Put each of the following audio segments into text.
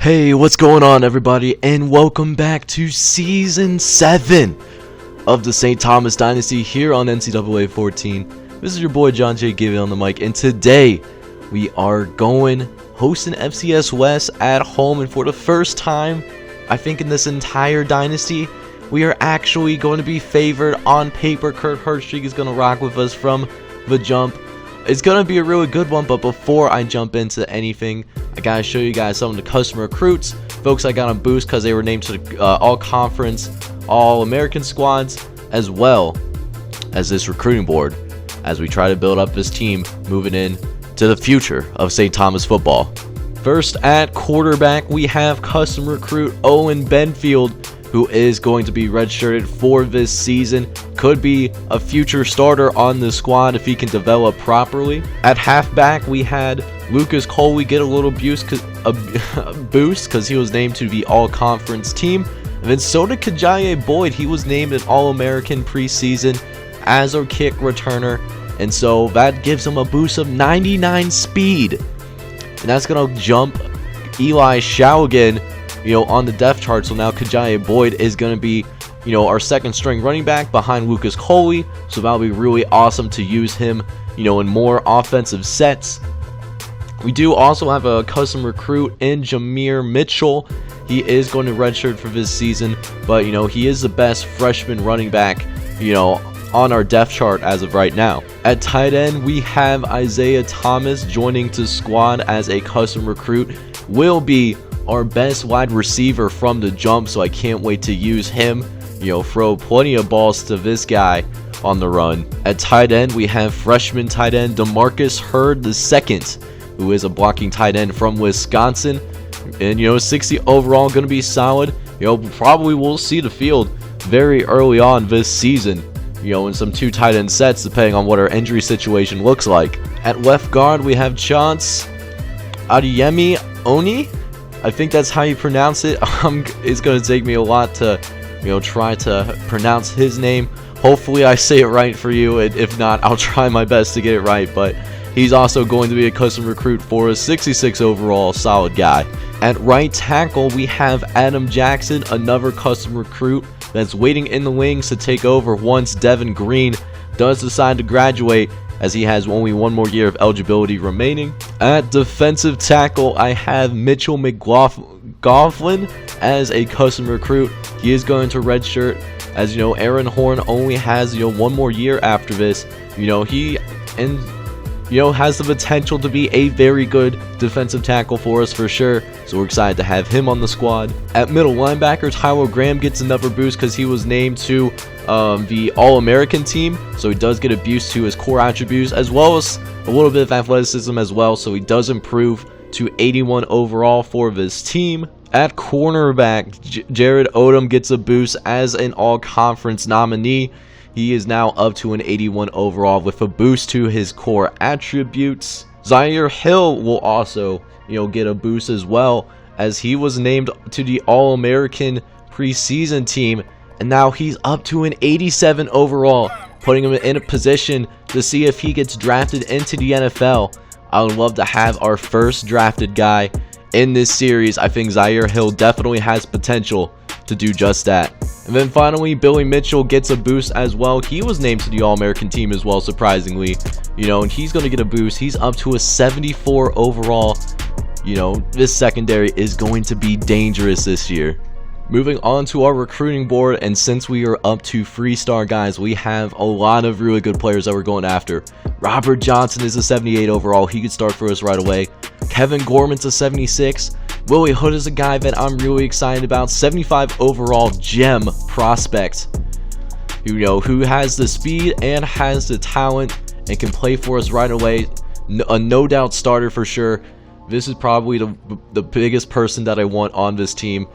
Hey, what's going on, everybody, and welcome back to Season 7 of the St. Thomas Dynasty here on NCAA 14. This is your boy John J. Giving on the mic, and today we are hosting FCS West at home, and for the first time, I think in this entire Dynasty, we are actually going to be favored on paper. Kurt Hertstreak is going to rock with us from the jump. It's going to be a really good one, but before I jump into anything, I got to show you guys some of the custom recruits. Folks I got on boost because they were named to the all-conference, all-American squads, as well as this recruiting board, as we try to build up this team moving in to the future of St. Thomas football. First, at quarterback, we have custom recruit Owen Benfield, who is going to be redshirted for this season. Could be a future starter on the squad if he can develop properly. At halfback, we had Lucas Coley get a little boost because he was named to the all-conference team. And then so did Kajaye Boyd. He was named an All-American preseason as a kick returner. And so that gives him a boost of 99 speed. And that's going to jump Eli Shaugan, on the depth chart. So now Kajaye Boyd is going to be, our second string running back behind Lucas Coley. So that'll be really awesome to use him, in more offensive sets. We do also have a custom recruit in Jameer Mitchell. He is going to redshirt for this season, but, he is the best freshman running back, on our depth chart as of right now. At tight end, we have Isaiah Thomas joining to squad as a custom recruit. Will be our best wide receiver from the jump, so I can't wait to use him. Throw plenty of balls to this guy on the run. At tight end, we have freshman tight end DeMarcus Hurd II, who is a blocking tight end from Wisconsin. And 60 overall, going to be solid. Probably will see the field very early on this season. In some two tight end sets, depending on what our injury situation looks like. At left guard, we have Chance Adeyemi Oni. I think that's how you pronounce it. It's going to take me a lot to, try to pronounce his name. Hopefully I say it right for you. If not, I'll try my best to get it right. But he's also going to be a custom recruit for a 66 overall, solid guy. At right tackle, we have Adam Jackson, another custom recruit that's waiting in the wings to take over once Devin Green does decide to graduate, as he has only one more year of eligibility remaining. At defensive tackle, I have Mitchell McLaughlin as a custom recruit. He is going to redshirt, as Aaron Horn only has one more year after this. He has the potential to be a very good defensive tackle for us for sure. So we're excited to have him on the squad. At middle linebacker, Tyler Graham gets another boost because he was named to the All-American team. So he does get a boost to his core attributes as well as a little bit of athleticism as well. So he does improve to 81 overall for this team. At cornerback, Jared Odom gets a boost as an all-conference nominee. He is now up to an 81 overall with a boost to his core attributes. Zaire Hill will also, get a boost as well, as he was named to the All-American preseason team, and now he's up to an 87 overall, putting him in a position to see if he gets drafted into the NFL. I would love to have our first drafted guy in this series. I think Zaire Hill definitely has potential to do just that. And then finally, Billy Mitchell gets a boost as well. He was named to the All-American team as well, surprisingly. And he's going to get a boost. He's up to a 74 overall. This secondary is going to be dangerous this year. Moving on to our recruiting board, and since we are up to 3-star guys, we have a lot of really good players that we're going after. Robert Johnson is a 78 overall. He could start for us right away. Kevin Gorman's a 76. Willie Hood is a guy that I'm really excited about. 75 overall gem prospect. Who has the speed and has the talent and can play for us right away. A no doubt starter for sure. This is probably the biggest person that I want on this team.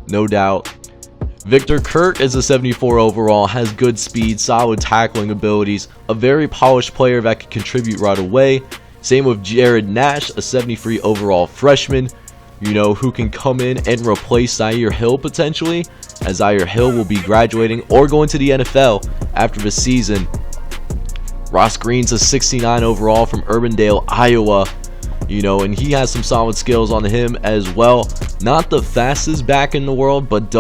No doubt. Victor Kirk is a 74 overall, has good speed, solid tackling abilities, a very polished player that can contribute right away. Same with Jared Nash, a 73 overall freshman, who can come in and replace Zaire Hill potentially, as Zaire Hill will be graduating or going to the NFL after the season. Ross Green's a 69 overall from Urbandale, Iowa. And he has some solid skills on him as well. Not the fastest back in the world, but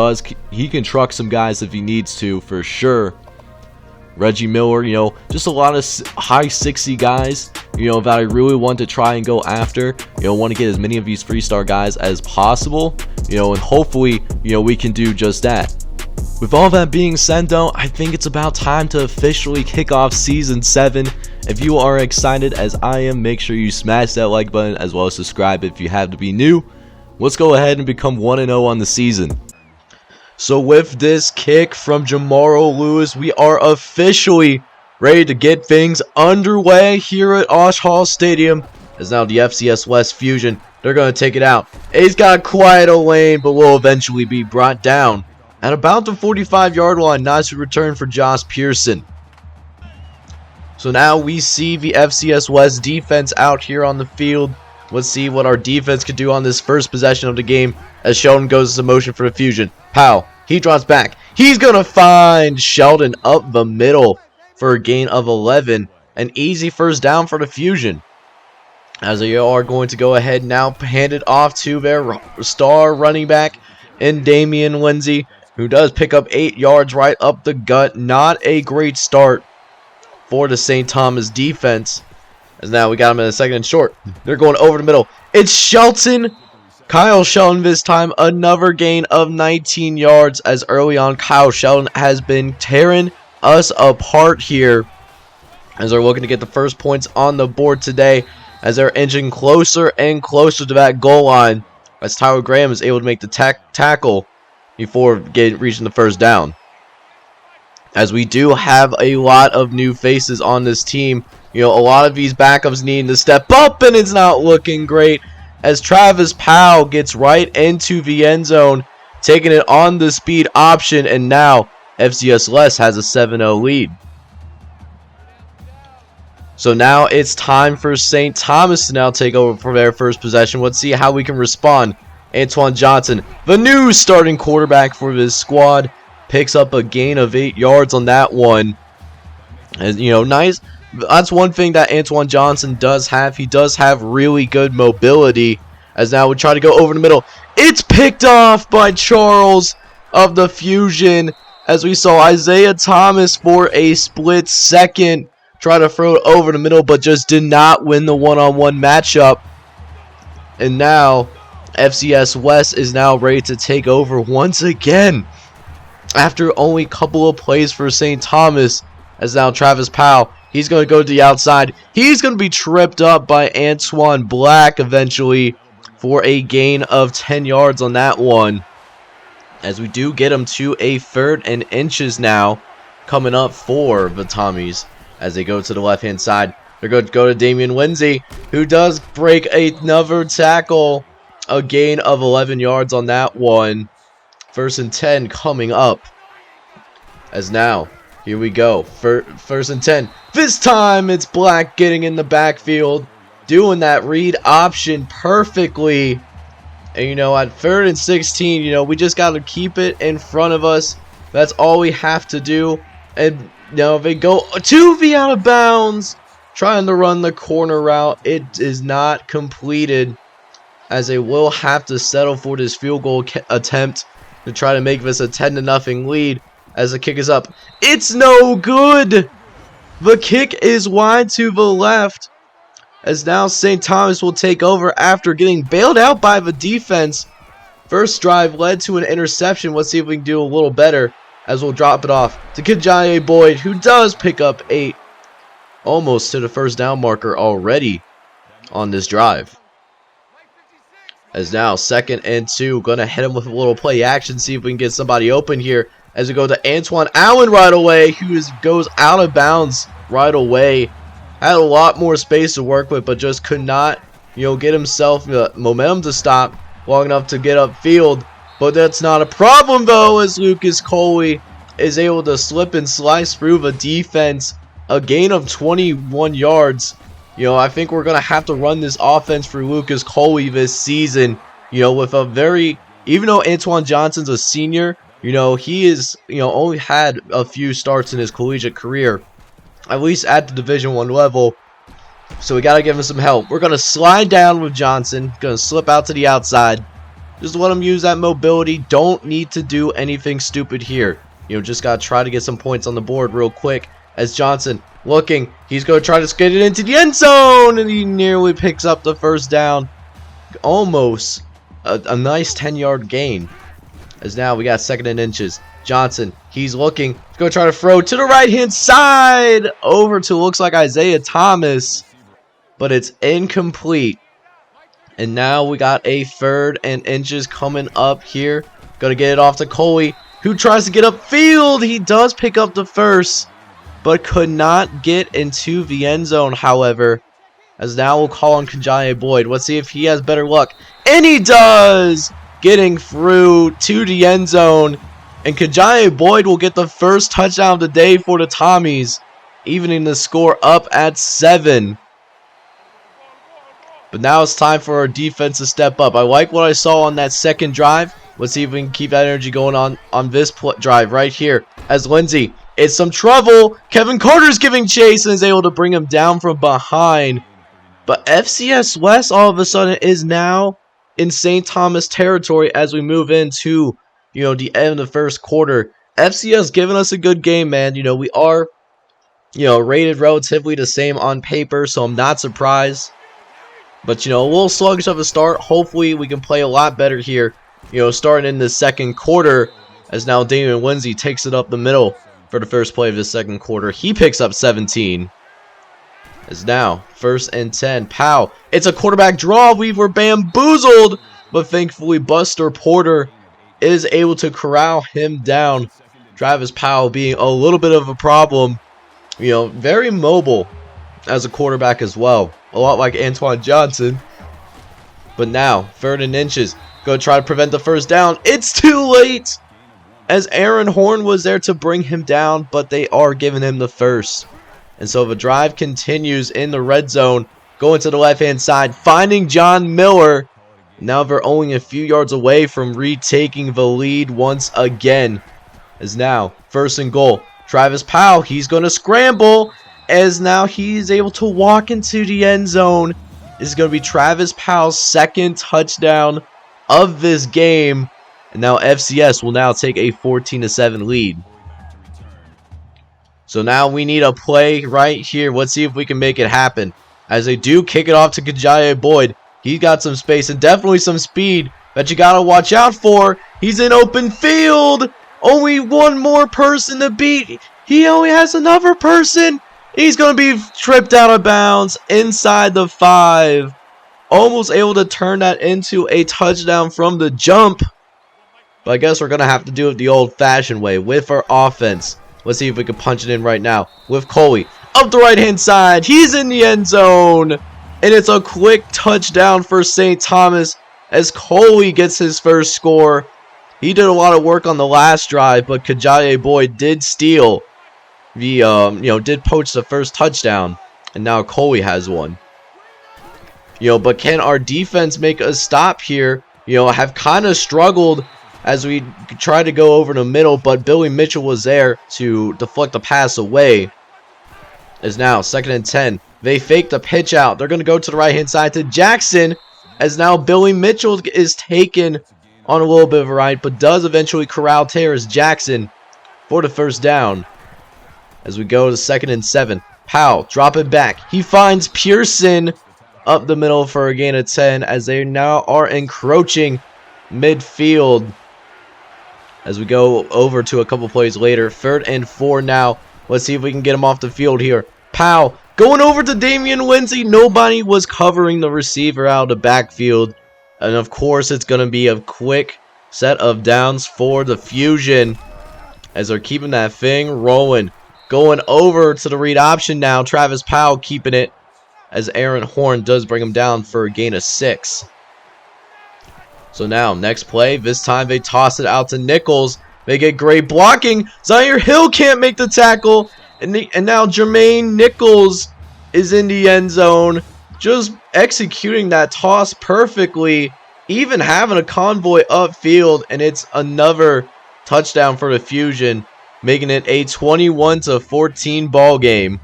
he can truck some guys if he needs to, for sure. Reggie Miller, just a lot of high 60 guys, that I really want to try and go after. Want to get as many of these 3-star guys as possible, and hopefully, we can do just that. With all that being said, though, I think it's about time to officially kick off Season 7. If you are excited as I am, make sure you smash that like button as well as subscribe if you have to be new. Let's go ahead and become 1-0 on the season. So with this kick from Jamaro Lewis, we are officially ready to get things underway here at Oshhall Stadium. As now the FCS West Fusion, they're going to take it out. He's got quite a lane, but will eventually be brought down at about the 45-yard line. Nice return for Josh Pearson. So now we see the FCS West defense out here on the field. Let's see what our defense could do on this first possession of the game as Sheldon goes into motion for the Fusion. Powell, he drops back. He's going to find Sheldon up the middle for a gain of 11. An easy first down for the Fusion. As they are going to go ahead now, hand it off to their star running back in Damian Lindsay, who does pick up 8 yards right up the gut. Not a great start for the St. Thomas defense. As now we got him in a second and short. They're going over the middle. It's Shelton. Kyle Shelton this time. Another gain of 19 yards as early on Kyle Shelton has been tearing us apart here. As they're looking to get the first points on the board today. As they're inching closer and closer to that goal line. As Tyler Graham is able to make the tackle before reaching the first down. As we do have a lot of new faces on this team. A lot of these backups needing to step up, and it's not looking great as Travis Powell gets right into the end zone, taking it on the speed option, and now FCS West has a 7-0 lead. So now it's time for St. Thomas to now take over for their first possession. Let's see how we can respond. Antoine Johnson, the new starting quarterback for this squad, picks up a gain of 8 yards on that one. And, nice. That's one thing that Antoine Johnson does have. He does have really good mobility. As now we try to go over the middle. It's picked off by Charles of the Fusion. As we saw Isaiah Thomas for a split second try to throw it over the middle, but just did not win the one-on-one matchup. And now FCS West is now ready to take over once again. After only a couple of plays for St. Thomas. As now Travis Powell. He's going to go to the outside. He's going to be tripped up by Antoine Black eventually for a gain of 10 yards on that one. As we do get him to a 3rd and inches now coming up for the Tommies. As they go to the left-hand side, they're going to go to Damian Lindsay, who does break another tackle. A gain of 11 yards on that one. 1st and 10 coming up. As now, here we go. 1st and 10. This time it's Black getting in the backfield, doing that read option perfectly. And at 3rd and 16, we just got to keep it in front of us. That's all we have to do. And they go to the out of bounds, trying to run the corner route. It is not completed, as they will have to settle for this field goal attempt to try to make this a 10-0 lead. As the kick is up, it's no good. The kick is wide to the left. As now St. Thomas will take over after getting bailed out by the defense. First drive led to an interception. Let's see if we can do a little better. As we'll drop it off to Kajaye Boyd, who does pick up 8. Almost to the first down marker already on this drive. As now 2nd and 2. Going to hit him with a little play action. See if we can get somebody open here. As we go to Antoine Allen right away, who goes out of bounds right away. Had a lot more space to work with, but just could not, get himself momentum to stop long enough to get upfield. But that's not a problem, though, as Lucas Coley is able to slip and slice through the defense. A gain of 21 yards. I think we're going to have to run this offense for Lucas Coley this season. With a very, even though Antoine Johnson's a senior, he is, only had a few starts in his collegiate career, at least at the Division I level. So we got to give him some help. We're going to slide down with Johnson. Going to slip out to the outside. Just let him use that mobility. Don't need to do anything stupid here. Just got to try to get some points on the board real quick. As Johnson looking, he's going to try to skate it into the end zone, and he nearly picks up the first down. Almost a nice 10-yard gain. As now we got 2nd and inches. Johnson, he's looking. He's going to try to throw to the right-hand side. Over to, looks like Isaiah Thomas. But it's incomplete. And now we got a 3rd and inches coming up here. Going to get it off to Coley, who tries to get upfield. He does pick up the first, but could not get into the end zone, however. As now we'll call on Kajaye Boyd. Let's see if he has better luck. And he does! Getting through to the end zone. And Kajaye Boyd will get the first touchdown of the day for the Tommies, evening the score up at 7. But now it's time for our defense to step up. I like what I saw on that 2nd drive. Let's see if we can keep that energy going on this drive right here. As Lindsey, it's some trouble. Kevin Carter's giving chase and is able to bring him down from behind. But FCS West all of a sudden is now in St. Thomas territory as we move into, the end of the first quarter. FCS giving us a good game, man. We are, rated relatively the same on paper, so I'm not surprised. But, a little sluggish of a start. Hopefully we can play a lot better here, starting in the 2nd quarter. As now Damian Lindsay takes it up the middle for the first play of the 2nd quarter. He picks up 17. As now, 1st and 10. Powell. It's a quarterback draw. We were bamboozled. But thankfully, Buster Porter is able to corral him down. Travis Powell being a little bit of a problem. Very mobile as a quarterback as well. A lot like Antoine Johnson. But now, 3rd and inches. Go try to prevent the first down. It's too late. As Aaron Horn was there to bring him down. But they are giving him the first. And so the drive continues in the red zone. Going to the left-hand side. Finding John Miller. Now they're only a few yards away from retaking the lead once again. As now, 1st and goal. Travis Powell, he's going to scramble. As now he's able to walk into the end zone. This is going to be Travis Powell's 2nd touchdown of this game. And now FCS will now take a 14-7 lead. So now we need a play right here. Let's see if we can make it happen. As they do kick it off to Kajaye Boyd. He's got some space and definitely some speed that you got to watch out for. He's in open field. Only one more person to beat. He only has another person. He's going to be tripped out of bounds inside the 5. Almost able to turn that into a touchdown from the jump. But I guess we're going to have to do it the old-fashioned way with our offense. Let's see if we can punch it in right now with Coley. Up the right-hand side. He's in the end zone. And it's a quick touchdown for St. Thomas as Coley gets his first score. He did a lot of work on the last drive, but Kajaye Boyd did steal the, did poach the first touchdown. And now Coley has one. But can our defense make a stop here? Have kind of struggled as we try to go over the middle, but Billy Mitchell was there to deflect the pass away. As now, 2nd and 10. They fake the pitch out. They're going to go to the right-hand side to Jackson. As now Billy Mitchell is taken on a little bit of a ride, but does eventually corral Terrace Jackson for the first down. As we go to 2nd and 7. Powell, drop it back. He finds Pearson up the middle for a gain of 10 as they now are encroaching midfield. As we go over to a couple plays later. 3rd and 4 now. Let's see if we can get him off the field here. Powell going over to Damian Lindsay. Nobody was covering the receiver out of the backfield. And of course, it's going to be a quick set of downs for the Fusion. As they're keeping that thing rolling. Going over to the read option now. Travis Powell keeping it. As Aaron Horn does bring him down for a gain of 6. So now, next play. This time they toss it out to Nichols. They get great blocking. Zaire Hill can't make the tackle. And now Jermaine Nichols is in the end zone. Just executing that toss perfectly. Even having a convoy upfield. And it's another touchdown for the Fusion. Making it a 21-14 ball game.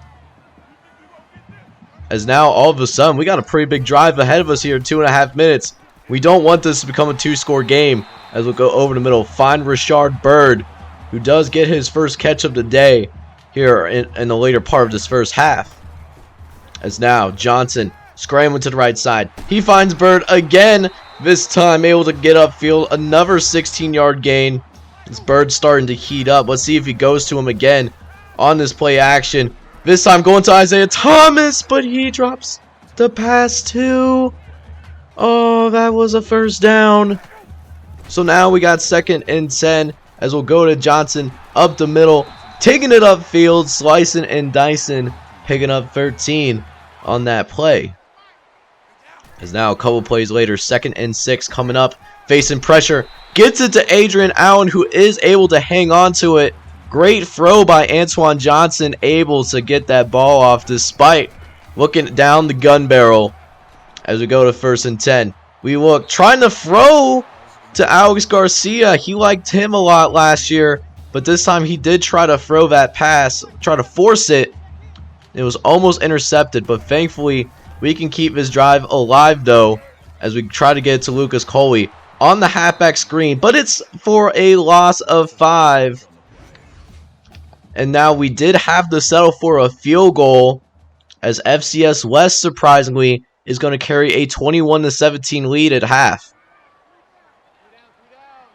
As now all of a sudden we got a pretty big drive ahead of us here in 2.5 minutes. We don't want this to become a 2-score game, as we'll go over the middle. Find Rashard Bird, who does get his first catch of the day here in the later part of this first half. As now Johnson scrambling to the right side. He finds Bird again, this time able to get upfield. Another 16-yard gain. This Bird's starting to heat up. Let's see if he goes to him again on this play action. This time going to Isaiah Thomas, but he drops the pass too. Oh, that was a first down. So now we got 2nd and 10 as we'll go to Johnson up the middle, taking it upfield, slicing and dicing, picking up 13 on that play. As now a couple plays later, 2nd and 6 coming up, facing pressure, gets it to Adrian Allen, who is able to hang on to it. Great throw by Antoine Johnson, able to get that ball off despite looking down the gun barrel. As we go to 1st and 10, we look trying to throw to Alex Garcia. He liked him a lot last year, but this time he did try to throw that pass, try to force it. It was almost intercepted, but thankfully we can keep this drive alive though, as we try to get it to Lucas Coley on the halfback screen, but it's for a loss of 5. And now we did have to settle for a field goal, as FCS West surprisingly is going to carry a 21-17 lead at half.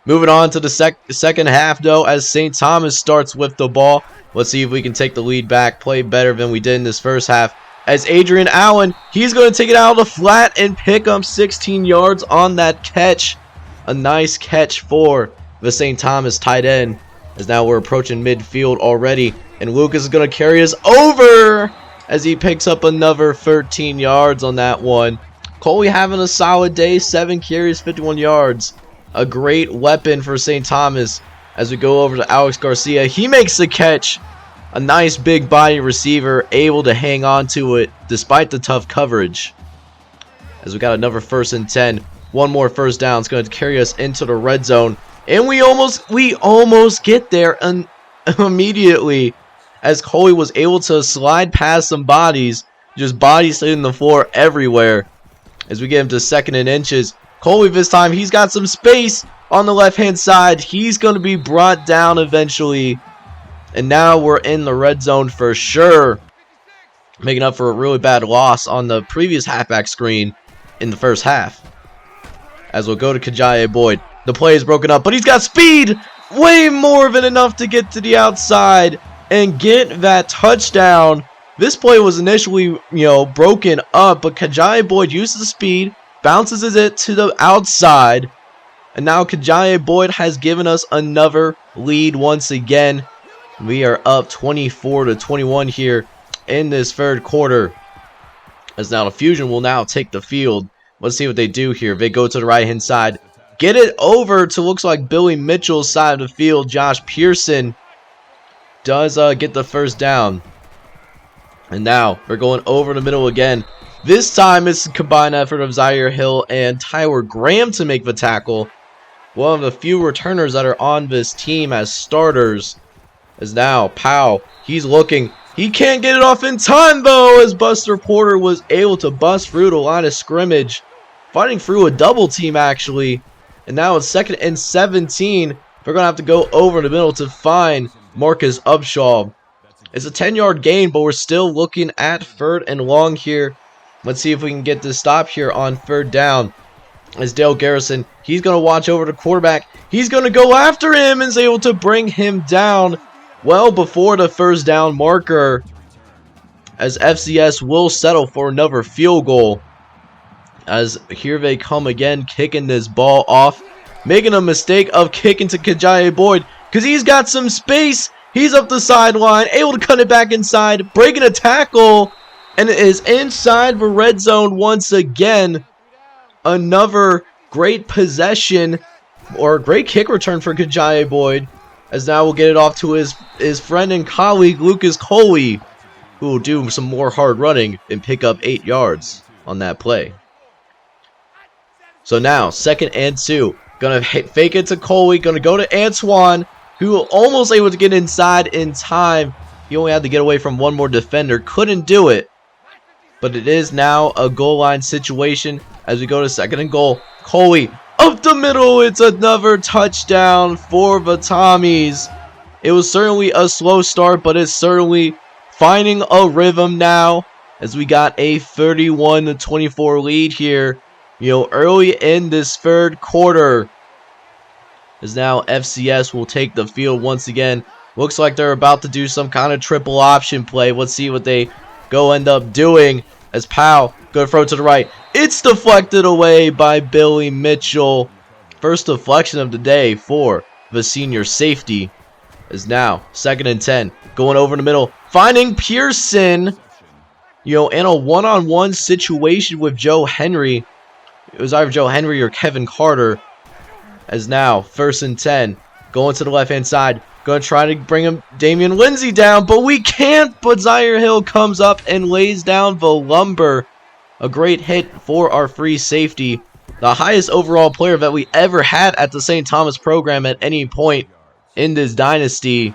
Moving on to the second half though, as St. Thomas starts with the ball. Let's see if we can take the lead back, play better than we did in this first half. As Adrian Allen, he's going to take it out of the flat and pick up 16 yards on that catch. A nice catch for the St. Thomas tight end. As now we're approaching midfield already, and Lucas is going to carry us over as he picks up another 13 yards on that one. Coley having a solid day, 7 carries, 51 yards. A great weapon for St. Thomas. As we go over to Alex Garcia, he makes the catch. A nice big body receiver, able to hang on to it despite the tough coverage. As we got another 1st and 10, one more first down. It's going to carry us into the red zone. And we almost get there immediately, as Coley was able to slide past some bodies, just bodies hitting the floor everywhere. As we get him to 2nd and inches, Coley this time, he's got some space on the left-hand side. He's going to be brought down eventually. And now we're in the red zone for sure, making up for a really bad loss on the previous halfback screen in the first half. As we'll go to Kajaye Boyd. The play is broken up, but he's got speed! Way more than enough to get to the outside and get that touchdown. This play was initially, broken up, but Kajaye Boyd uses the speed, bounces it to the outside, and now Kajaye Boyd has given us another lead once again. We are up 24-21 here in this 3rd quarter. As now the Fusion will now take the field. Let's see what they do here. They go to the right-hand side. Get it over to, looks like, Billy Mitchell's side of the field. Josh Pearson does get the first down. And now we're going over the middle again. This time it's a combined effort of Zaire Hill and Tyler Graham to make the tackle. One of the few returners that are on this team as starters. As now Powell, he's looking. He can't get it off in time though, as Buster Porter was able to bust through the line of scrimmage. Fighting through a double team actually. And now it's 2nd and 17. We're going to have to go over the middle to find Marcus Upshaw. It's a 10-yard gain, but we're still looking at 3rd and long here. Let's see if we can get this stop here on 3rd down. As Dale Garrison, he's going to watch over the quarterback. He's going to go after him and is able to bring him down well before the 1st down marker. As FCS will settle for another field goal. As here they come again, kicking this ball off. Making a mistake of kicking to Kajaye Boyd, because he's got some space. He's up the sideline, able to cut it back inside, breaking a tackle, and it is inside the red zone once again. Another great possession, or great kick return for Kajaye Boyd, as now we'll get it off to his friend and colleague, Lucas Coley, who will do some more hard running and pick up 8 yards on that play. So now, 2nd and 2. Gonna fake it to Coley. Gonna go to Antoine, who almost able to get inside in time. He only had to get away from one more defender. Couldn't do it. But it is now a goal line situation as we go to 2nd and goal. Coley up the middle. It's another touchdown for the Tommies. It was certainly a slow start, but it's certainly finding a rhythm now as we got a 31-24 lead here, early in this third quarter. As now FCS will take the field once again. Looks like they're about to do some kind of triple option play. Let's see what they end up doing. As Powell go throw to the right. It's deflected away by Billy Mitchell. First deflection of the day for the senior safety. Is now 2nd and 10. Going over in the middle. Finding Pearson. In a one-on-one situation with Joe Henry. It was either Joe Henry or Kevin Carter. As now 1st and 10. Going to the left-hand side. Going to try to bring him Damian Lindsay down, but we can't. But Zaire Hill comes up and lays down the lumber. A great hit for our free safety. The highest overall player that we ever had at the St. Thomas program at any point in this dynasty.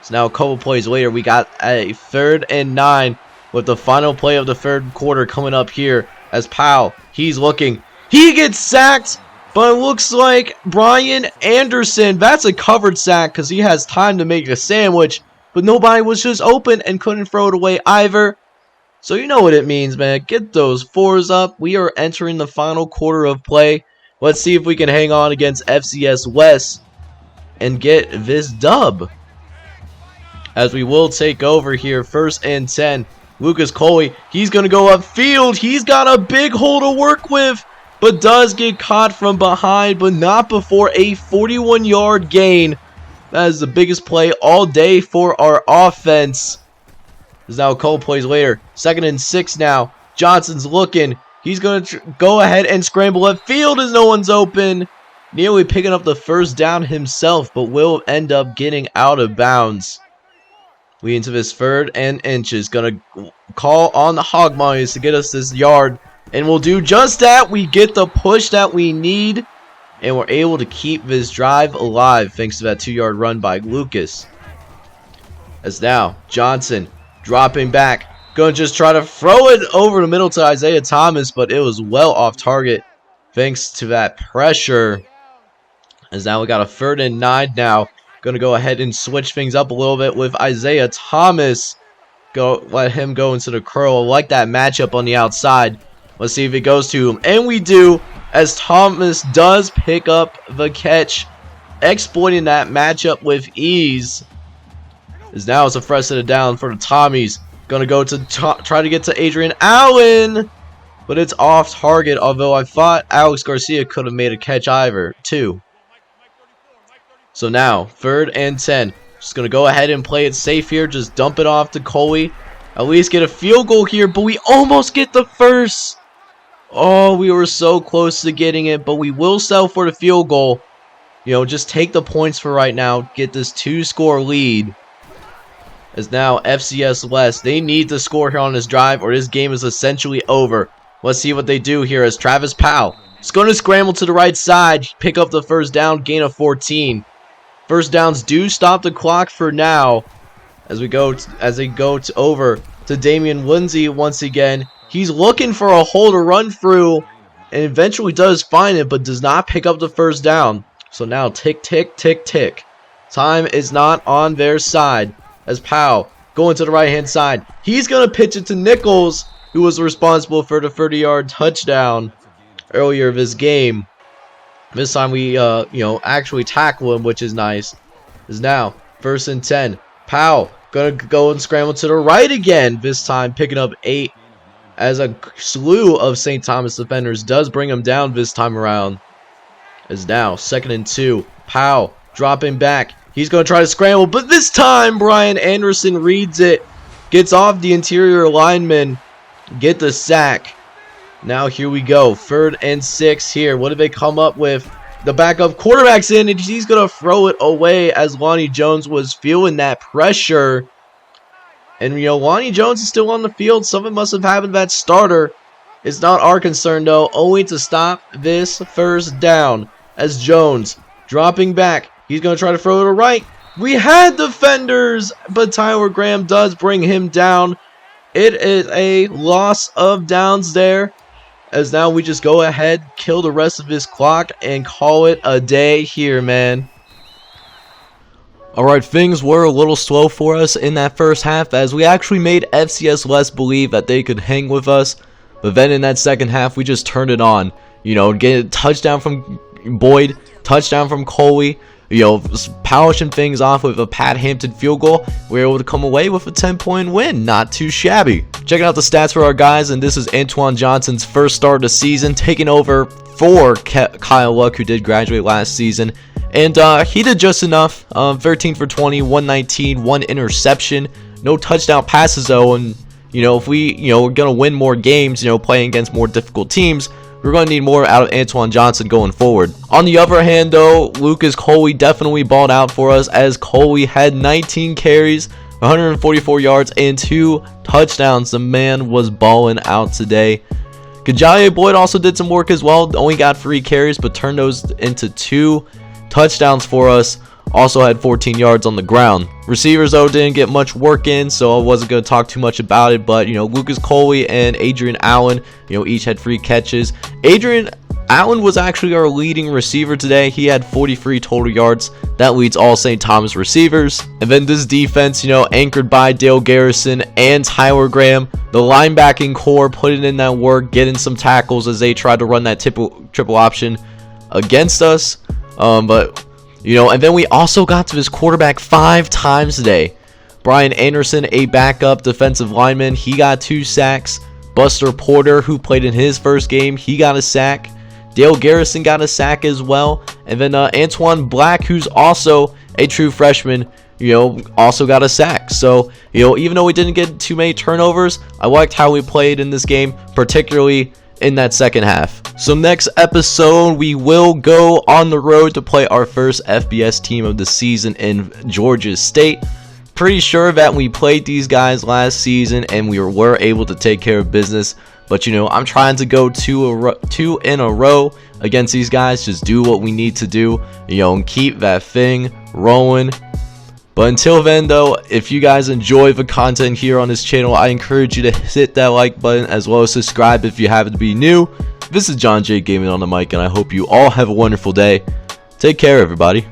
So now a couple plays later, we got a 3rd and 9 with the final play of the third quarter coming up here. As Powell, he's looking. He gets sacked. But it looks like Brian Anderson, that's a covered sack because he has time to make a sandwich. But nobody was just open and couldn't throw it away either. So you know what it means, man. Get those fours up. We are entering the final quarter of play. Let's see if we can hang on against FCS West and get this dub. As we will take over here, 1st and 10. Lucas Coley, he's going to go upfield. He's got a big hole to work with. But does get caught from behind, but not before a 41-yard gain. That is the biggest play all day for our offense. There's now a couple plays later. 2nd and 6 now. Johnson's looking. He's going to go ahead and scramble upfield as no one's open. Nearly picking up the first down himself, but will end up getting out of bounds. We into this 3rd and inches. Going to call on the Hog Mollies to get us this yard. And we'll do just that. We get the push that we need. And we're able to keep this drive alive thanks to that 2-yard run by Lucas. As now, Johnson dropping back. Going to just try to throw it over the middle to Isaiah Thomas. But it was well off target thanks to that pressure. As now we got a 3rd and 9 now. Going to go ahead and switch things up a little bit with Isaiah Thomas. Let him go into the curl. I like that matchup on the outside. Let's see if it goes to him. And we do, as Thomas does pick up the catch, exploiting that matchup with ease. As now it's a fresh set of down for the Tommies. Going to go to try to get to Adrian Allen. But it's off target, although I thought Alex Garcia could have made a catch either, too. So now, 3rd and 10. Just going to go ahead and play it safe here. Just dump it off to Coley. At least get a field goal here, but we almost get the first. Oh, we were so close to getting it, but we will settle for the field goal. Just take the points for right now. Get this 2-score lead. As now, FCS West, they need to score here on this drive, or this game is essentially over. Let's see what they do here as Travis Powell is going to scramble to the right side, pick up the first down, gain of 14. First downs do stop the clock for now. As they go over to Damian Lindsay once again. He's looking for a hole to run through and eventually does find it, but does not pick up the first down. So now tick, tick, tick, tick. Time is not on their side as Powell going to the right-hand side. He's going to pitch it to Nichols, who was responsible for the 30-yard touchdown earlier this game. This time we, actually tackle him, which is nice. Is now 1st and 10. Powell going to go and scramble to the right again. This time picking up 8. As a slew of St. Thomas defenders does bring him down this time around. Is now 2nd and 2. Powell dropping back. He's going to try to scramble, but this time Brian Anderson reads it. Gets off the interior lineman. Get the sack. Now here we go. 3rd and 6 here. What did they come up with? The backup quarterback's in, and he's going to throw it away as Lonnie Jones was feeling that pressure. And, Lonnie Jones is still on the field. Something must have happened to that starter. It's not our concern, though. Only to stop this first down. As Jones dropping back. He's going to try to throw it to right. We had defenders, but Tyler Graham does bring him down. It is a loss of downs there. as now we just go ahead, kill the rest of his clock, and call it a day here, man. Alright, things were a little slow for us in that first half, as we actually made FCS West believe that they could hang with us. But then in that second half, we just turned it on. You know, get a touchdown from Boyd, touchdown from Coley. You know, polishing things off with a Pat Hampton field goal. We were able to come away with a 10-point win. Not too shabby. Checking out the stats for our guys, and this is Antoine Johnson's first start of the season, taking over for Kyle Luck, who did graduate last season. And he did just enough. 13 for 20, 119, 1 interception. No touchdown passes, though. And, you know, if we're going to win more games, playing against more difficult teams, we're going to need more out of Antoine Johnson going forward. On the other hand, though, Lucas Coley definitely balled out for us, as Coley had 19 carries, 144 yards, and 2 touchdowns. The man was balling out today. Kajaye Boyd also did some work as well. Only got 3 carries, but turned those into 2 touchdowns for us. Also had 14 yards on the ground. Receivers, though, didn't get much work in, so I wasn't going to talk too much about it. But, Lucas Coley and Adrian Allen, each had 3 catches. Adrian Allen was actually our leading receiver today. He had 43 total yards. That leads all St. Thomas receivers. And then this defense, anchored by Dale Garrison and Tyler Graham. The linebacking core putting in that work, getting some tackles as they tried to run that triple option against us. And then we also got to his quarterback 5 times today. Brian Anderson, a backup defensive lineman, he got 2 sacks. Buster Porter, who played in his first game, he got a sack. Dale Garrison got a sack as well. And then Antoine Black, who's also a true freshman, also got a sack. So, even though we didn't get too many turnovers, I liked how we played in this game, particularly in that second half. So next episode, we will go on the road to play our first FBS team of the season in Georgia State. Pretty sure that we played these guys last season and we were able to take care of business. But I'm trying to go 2 in a row against these guys. Just do what we need to do, and keep that thing rolling. But until then, though, if you guys enjoy the content here on this channel, I encourage you to hit that like button as well as subscribe if you happen to be new. This is John J Gaming on the mic, and I hope you all have a wonderful day. Take care, everybody.